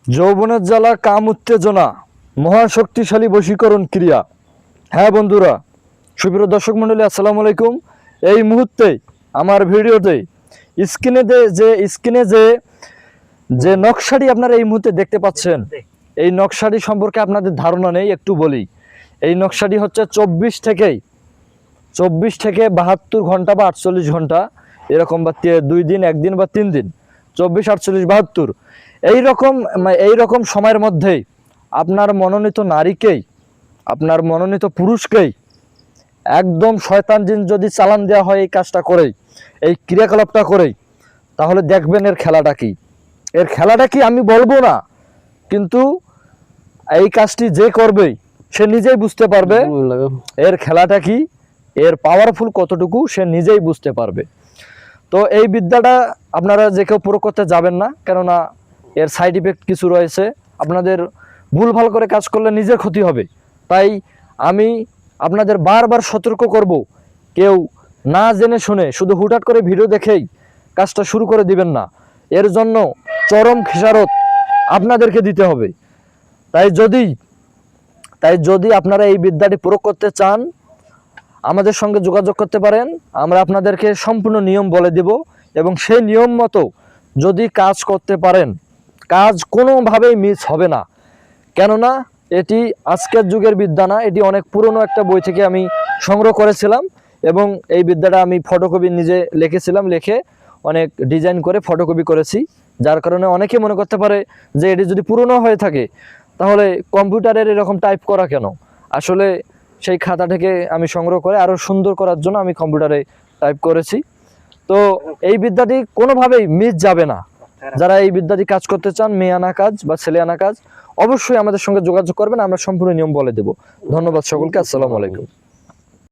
যৌবনের জ্বালা, কাম, উত্তেজনা, মহাশক্তিশালী বশীকরণ ক্রিয়া। হ্যাঁ বন্ধুরা, সুপ্রিয় দর্শক মণ্ডলী, আসসালামু আলাইকুম। এই মুহূর্তে আমার ভিডিওতে স্ক্রিনে যে নকশাটি আপনারা এই মুহূর্তে দেখতে পাচ্ছেন, এই নকশাটি সম্পর্কে আপনাদের ধারণা নেই, একটু বলি। এই নকশাটি হচ্ছে 24 থেকে 72 ঘন্টা বা 48 ঘন্টা এরকম, বা 2 দিন, 1 দিন বা 3 দিন, 24, 48, 72 এইরকম সময়ের মধ্যেই আপনার মনোনীত নারীকেই, আপনার মনোনীত পুরুষকেই একদম শয়তান জিন যদি চালান দেওয়া হয় এই কাজটা করেই, এই ক্রিয়াকলাপটা করেই, তাহলে দেখবেন এর খেলাটা কি। এর খেলাটা কি আমি বলবো না, কিন্তু এই কাজটি যে করবে সে নিজেই বুঝতে পারবে এর খেলাটা কি, এর পাওয়ারফুল কতটুকু সে নিজেই বুঝতে পারবে। তো এই বিদ্যাটা আপনারা যে কেউ প্রয়োগ করতে যাবেন না, কেননা এর সাইড ইফেক্ট কিছু রয়েছে। আপনাদের ভুলভাল করে কাজ করলে নিজের ক্ষতি হবে। তাই আমি আপনাদের বারবার সতর্ক করব, কেউ না জেনে শুনে শুধু হুটহাট করে ভিডিও দেখেই কাজটা শুরু করে দিবেন না। এর জন্য চরম খেসারত আপনাদেরকে দিতে হবে। তাই যদি আপনারা এই বিদ্যাটি প্রয়োগ করতে চান, আমাদের সঙ্গে যোগাযোগ করতে পারেন। আমরা আপনাদেরকে সম্পূর্ণ নিয়ম বলে দেব, এবং সেই নিয়ম মতো যদি কাজ করতে পারেন, কাজ কোনোভাবেই মিস হবে না। কেননা এটি আজকের যুগের বিদ্যা না, এটি অনেক পুরনো একটা বই থেকে আমি সংগ্রহ করেছিলাম, এবং এই বিদ্যাটা আমি ফটোকপি নিজে লিখেছিলাম, লিখে অনেক ডিজাইন করে ফটোকপি করেছি। যার কারণে অনেকে মনে করতে পারে যে এটি যদি পুরনো হয়ে থাকে তাহলে কম্পিউটারের এরকম টাইপ করা কেন। আসলে সেই খাতা থেকে আমি সংগ্রহ করে আরও সুন্দর করার জন্য আমি কম্পিউটারে টাইপ করেছি। তো এই বিদ্যাটি কোনোভাবেই মিস যাবে না। যারা এই বিদ্যাটি কাজ করতে চান, মেয়ে আনা কাজ বা ছেলে আনা কাজ, অবশ্যই আমাদের সঙ্গে যোগাযোগ করবেন। আমরা সম্পূর্ণ নিয়ম বলে দেব। ধন্যবাদ সকলকে। আসসালামু আলাইকুম।